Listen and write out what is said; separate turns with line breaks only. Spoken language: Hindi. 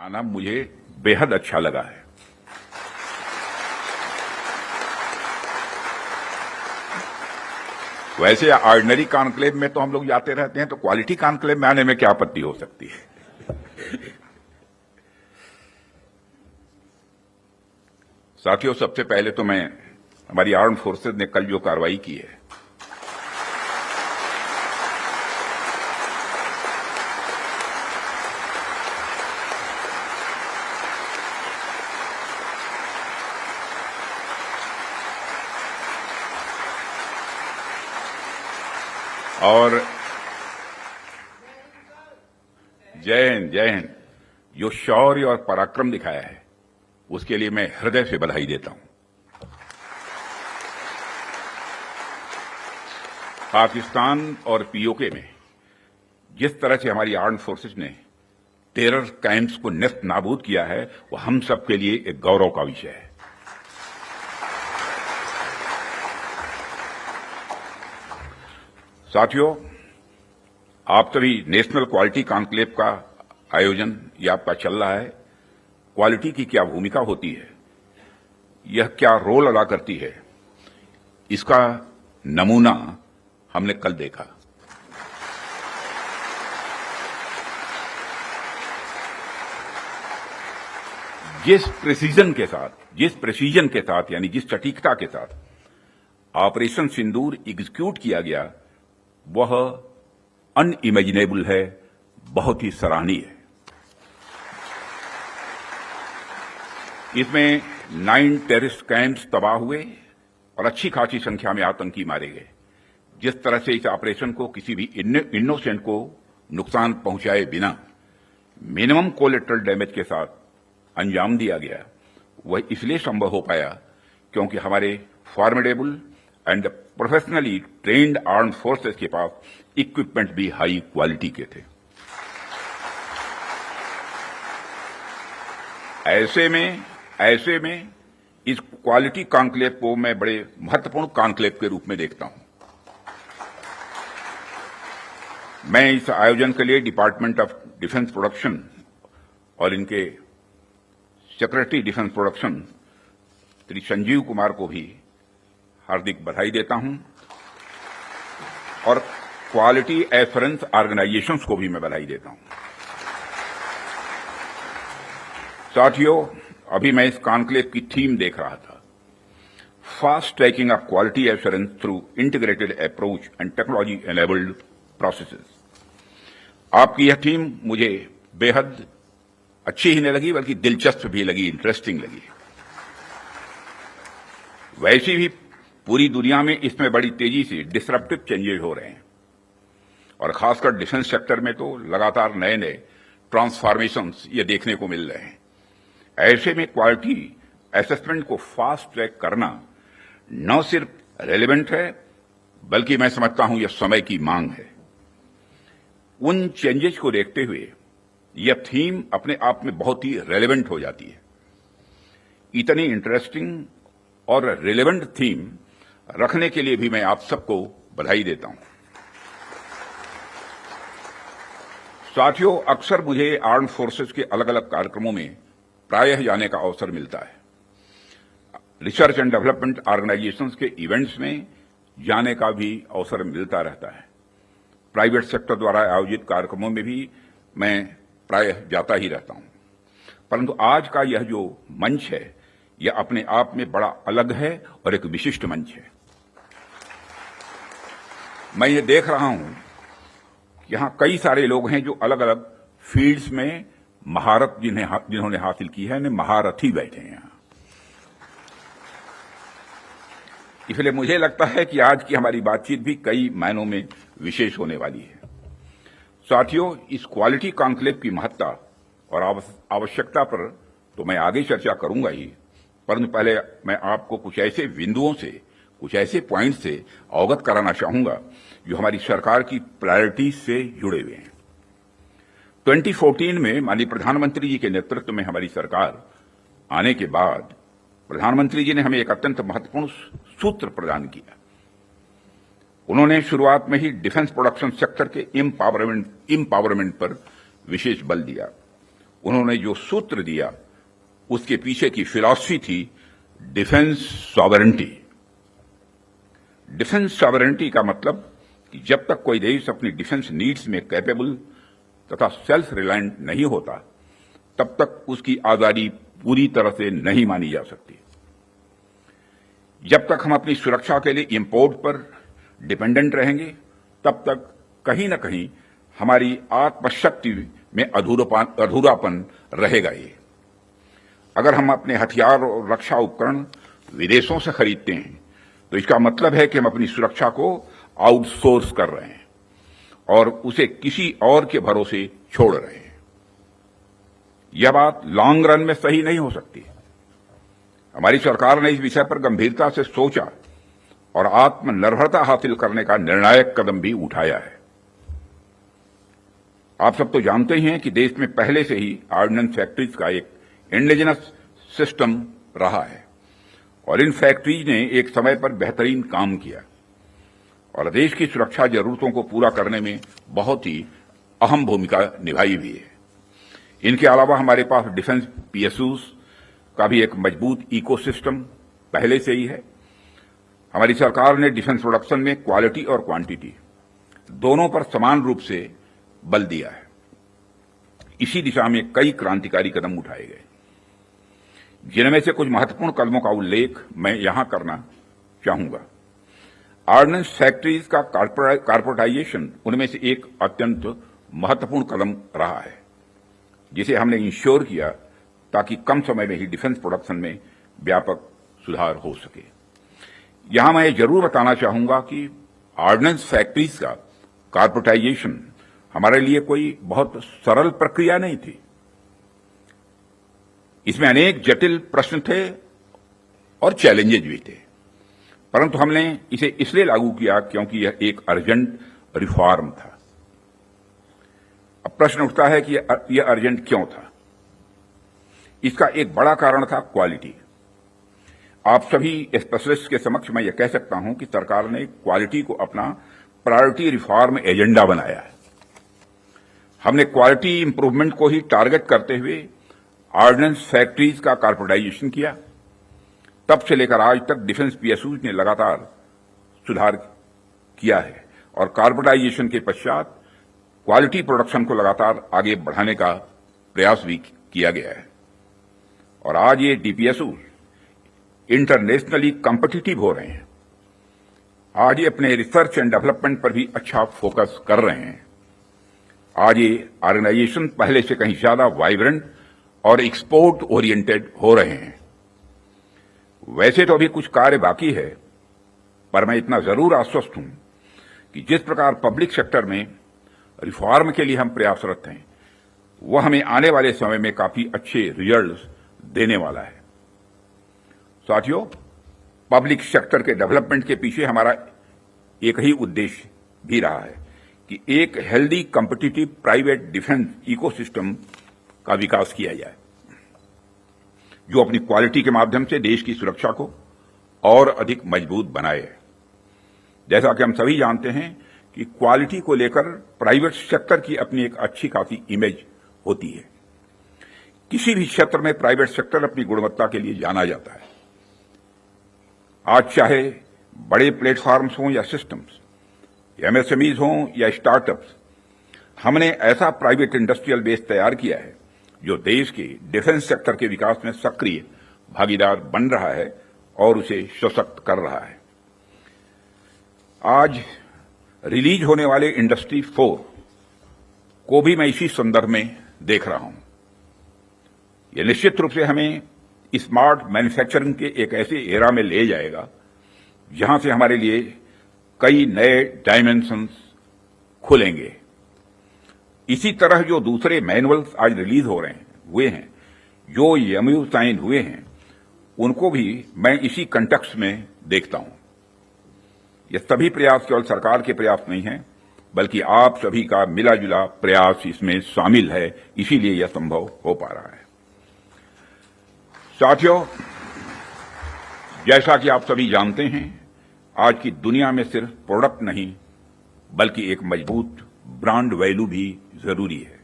आना मुझे बेहद अच्छा लगा है। वैसे ऑर्डिनरी कॉन्क्लेव में तो हम लोग जाते रहते हैं, तो क्वालिटी कॉन्क्लेव में आने में क्या आपत्ति हो सकती है। साथियों, सबसे पहले तो मैं हमारी आर्म्ड फोर्सेज ने कल जो कार्रवाई की है, और जय हिंद, जय हिंद, जो शौर्य और पराक्रम दिखाया है उसके लिए मैं हृदय से बधाई देता हूं। पाकिस्तान और पीओके में जिस तरह से हमारी आर्म्ड फोर्सेस ने टेरर कैंप्स को नेस्त नाबूद किया है, वो हम सबके लिए एक गौरव का विषय है। साथियों, आप सभी नेशनल क्वालिटी कॉन्क्लेव का आयोजन ये आपका चल रहा है। क्वालिटी की क्या भूमिका होती है, यह क्या रोल अदा करती है, इसका नमूना हमने कल देखा। जिस प्रिसीजन के साथ यानी जिस सटीकता के साथ ऑपरेशन सिंदूर एग्जीक्यूट किया गया, वह अनइमेजिनेबल है, बहुत ही सराहनीय है। इसमें 9 टेररिस्ट कैंप्स तबाह हुए और अच्छी खासी संख्या में आतंकी मारे गए। जिस तरह से इस ऑपरेशन को किसी भी इनोसेंट को नुकसान पहुंचाए बिना मिनिमम कोलेटरल डैमेज के साथ अंजाम दिया गया, वह इसलिए संभव हो पाया क्योंकि हमारे formidable and professionally trained arm forces के पास इक्विपमेंट भी हाई क्वालिटी के थे। ऐसे में इस क्वालिटी कॉन्क्लेव को मैं बड़े महत्वपूर्ण कॉन्क्लेव के रूप में देखता हूं। मैं इस आयोजन के लिए डिपार्टमेंट ऑफ डिफेंस प्रोडक्शन और इनके secretary defence production Shri Sanjeev Kumar को भी हार्दिक बधाई देता हूं, और क्वालिटी एश्योरेंस ऑर्गेनाइजेशंस को भी मैं बधाई देता हूं। साथियों, अभी मैं इस कॉन्क्लेव की थीम देख रहा था, fast tracking of quality assurance through integrated approach and technology enabled processes. आपकी यह थीम मुझे बेहद अच्छी ही नहीं लगी, बल्कि दिलचस्प भी लगी, इंटरेस्टिंग लगी। वैसे भी पूरी दुनिया में इसमें बड़ी तेजी से डिसरप्टिव चेंजेस हो रहे हैं, और खासकर डिफेंस सेक्टर में तो लगातार नए नए ट्रांसफॉर्मेशंस ये देखने को मिल रहे हैं। ऐसे में क्वालिटी असेसमेंट को फास्ट ट्रैक करना न सिर्फ रेलेवेंट है, बल्कि मैं समझता हूं यह समय की मांग है। उन चेंजेस को देखते हुए यह थीम अपने आप में बहुत ही रेलेवेंट हो जाती है। इतनी इंटरेस्टिंग और रेलेवेंट थीम रखने के लिए भी मैं आप सबको बधाई देता हूं। साथियों, अक्सर मुझे आर्म्ड फोर्सेस के अलग अलग कार्यक्रमों में प्रायः जाने का अवसर मिलता है। रिसर्च एंड डेवलपमेंट ऑर्गेनाइजेशंस के इवेंट्स में जाने का भी अवसर मिलता रहता है। प्राइवेट सेक्टर द्वारा आयोजित कार्यक्रमों में भी मैं प्रायः जाता ही रहता हूं, परंतु आज का यह जो मंच है, यह अपने आप में बड़ा अलग है और एक विशिष्ट मंच है। मैं ये देख रहा हूं कि यहां कई सारे लोग हैं जो अलग अलग फील्ड्स में महारत जिन्होंने हासिल की है, महारथी बैठे हैं यहां। इसलिए मुझे लगता है कि आज की हमारी बातचीत भी कई मायनों में विशेष होने वाली है। साथियों, इस क्वालिटी कॉन्क्लेव की महत्ता और आवश्यकता पर तो मैं आगे चर्चा करूंगा ही, परंतु पहले मैं आपको कुछ ऐसे बिंदुओं से, कुछ ऐसे पॉइंट से अवगत कराना चाहूंगा जो हमारी सरकार की प्रायोरिटीज से जुड़े हुए हैं। 2014 में माननीय प्रधानमंत्री जी के नेतृत्व में हमारी सरकार आने के बाद प्रधानमंत्री जी ने हमें एक अत्यंत महत्वपूर्ण सूत्र प्रदान किया। उन्होंने शुरुआत में ही डिफेंस प्रोडक्शन सेक्टर के इम्पावरमेंट पर विशेष बल दिया उन्होंने जो सूत्र दिया उसके पीछे की फिलॉसफी थी डिफेंस सॉवरेंटी। डिफेंस सॉवरेंटी का मतलब कि जब तक कोई देश अपनी डिफेंस नीड्स में कैपेबल तथा सेल्फ रिलायंट नहीं होता तब तक उसकी आजादी पूरी तरह से नहीं मानी जा सकती। जब तक हम अपनी सुरक्षा के लिए इंपोर्ट पर डिपेंडेंट रहेंगे तब तक कहीं न कहीं हमारी आत्मशक्ति में अधूरापन रहेगा ही। अगर हम अपने हथियार और रक्षा उपकरण विदेशों से खरीदते हैं तो इसका मतलब है कि हम अपनी सुरक्षा को आउटसोर्स कर रहे हैं और उसे किसी और के भरोसे छोड़ रहे हैं। यह बात लॉन्ग रन में सही नहीं हो सकती। हमारी सरकार ने इस विषय पर गंभीरता से सोचा और आत्मनिर्भरता हासिल करने का निर्णायक कदम भी उठाया है। आप सब तो जानते ही हैं कि देश में पहले से ही ऑर्डिनेंस फैक्ट्रीज का एक इंडिजिनस सिस्टम रहा है और इन फैक्ट्रीज ने एक समय पर बेहतरीन काम किया और देश की सुरक्षा जरूरतों को पूरा करने में बहुत ही अहम भूमिका निभाई भी है। इनके अलावा हमारे पास डिफेंस पीएसयूज का भी एक मजबूत इकोसिस्टम पहले से ही है। हमारी सरकार ने डिफेंस प्रोडक्शन में क्वालिटी और क्वांटिटी दोनों पर समान रूप से बल दिया है। इसी दिशा में कई क्रांतिकारी कदम उठाए गए, जिनमें से कुछ महत्वपूर्ण कदमों का उल्लेख मैं यहां करना चाहूंगा। ऑर्डिनेंस फैक्ट्रीज का कॉर्पोरेटाइजेशन उनमें से एक अत्यंत महत्वपूर्ण कदम रहा है, जिसे हमने इंश्योर किया ताकि कम समय में ही डिफेंस प्रोडक्शन में व्यापक सुधार हो सके। यहां मैं जरूर बताना चाहूंगा कि ऑर्डिनेंस फैक्ट्रीज का कॉर्पोरेटाइजेशन हमारे लिए कोई बहुत सरल प्रक्रिया नहीं थी। इसमें अनेक जटिल प्रश्न थे और चैलेंजेज भी थे, परंतु हमने इसे इसलिए लागू किया क्योंकि यह एक अर्जेंट रिफॉर्म था। अब प्रश्न उठता है कि यह अर्जेंट क्यों था। इसका एक बड़ा कारण था क्वालिटी। आप सभी स्पेशलिस्ट के समक्ष मैं यह कह सकता हूं कि सरकार ने क्वालिटी को अपना प्रायोरिटी रिफॉर्म एजेंडा बनाया है। हमने क्वालिटी इंप्रूवमेंट को ही टारगेट करते हुए ऑर्डिनेंस फैक्ट्रीज का कॉर्पोरेटाइजेशन किया। तब से लेकर आज तक डिफेंस पीएसयूज ने लगातार सुधार किया है और कॉर्पोरेटाइजेशन के पश्चात क्वालिटी प्रोडक्शन को लगातार आगे बढ़ाने का प्रयास भी किया गया है और आज ये डीपीएसयूज इंटरनेशनली कॉम्पिटिटिव हो रहे हैं। आज ये अपने रिसर्च एंड डेवलपमेंट पर भी अच्छा फोकस कर रहे हैं। आज ये ऑर्गेनाइजेशन पहले से कहीं ज्यादा वाइब्रेंट और एक्सपोर्ट ओरिएंटेड हो रहे हैं। वैसे तो अभी कुछ कार्य बाकी है, पर मैं इतना जरूर आश्वस्त हूं कि जिस प्रकार पब्लिक सेक्टर में रिफॉर्म के लिए हम प्रयासरत हैं, वह हमें आने वाले समय में काफी अच्छे रिजल्ट्स देने वाला है। साथियों, पब्लिक सेक्टर के डेवलपमेंट के पीछे हमारा एक ही उद्देश्य भी रहा है कि एक healthy competitive private defence ecosystem का विकास किया जाए, जो अपनी क्वालिटी के माध्यम से देश की सुरक्षा को और अधिक मजबूत बनाए। जैसा कि हम सभी जानते हैं कि क्वालिटी को लेकर प्राइवेट सेक्टर की अपनी एक अच्छी खासी इमेज होती है। किसी भी क्षेत्र में प्राइवेट सेक्टर अपनी गुणवत्ता के लिए जाना जाता है। आज चाहे बड़े प्लेटफॉर्म्स हों या सिस्टम्स, एमएसएमईज हों या स्टार्टअप्स, हमने ऐसा प्राइवेट इंडस्ट्रियल बेस तैयार किया है जो देश के डिफेंस सेक्टर के विकास में सक्रिय भागीदार बन रहा है और उसे सशक्त कर रहा है। आज रिलीज होने वाले इंडस्ट्री 4 को भी मैं इसी संदर्भ में देख रहा हूं। यह निश्चित रूप से हमें स्मार्ट मैन्युफैक्चरिंग के एक ऐसे एरा में ले जाएगा जहां से हमारे लिए कई नए डायमेंशंस खुलेंगे। इसी तरह जो दूसरे मैनुअल्स आज रिलीज हो रहे हुए हैं, जो एमओयू साइन हुए हैं, उनको भी मैं इसी कंटेक्स्ट में देखता हूं। ये सभी प्रयास केवल सरकार के प्रयास नहीं हैं, बल्कि आप सभी का मिला जुला प्रयास इसमें शामिल है, इसीलिए यह संभव हो पा रहा है। साथियों, जैसा कि आप सभी जानते हैं, आज की दुनिया में सिर्फ प्रोडक्ट नहीं बल्कि एक मजबूत ब्रांड वैल्यू भी जरूरी है।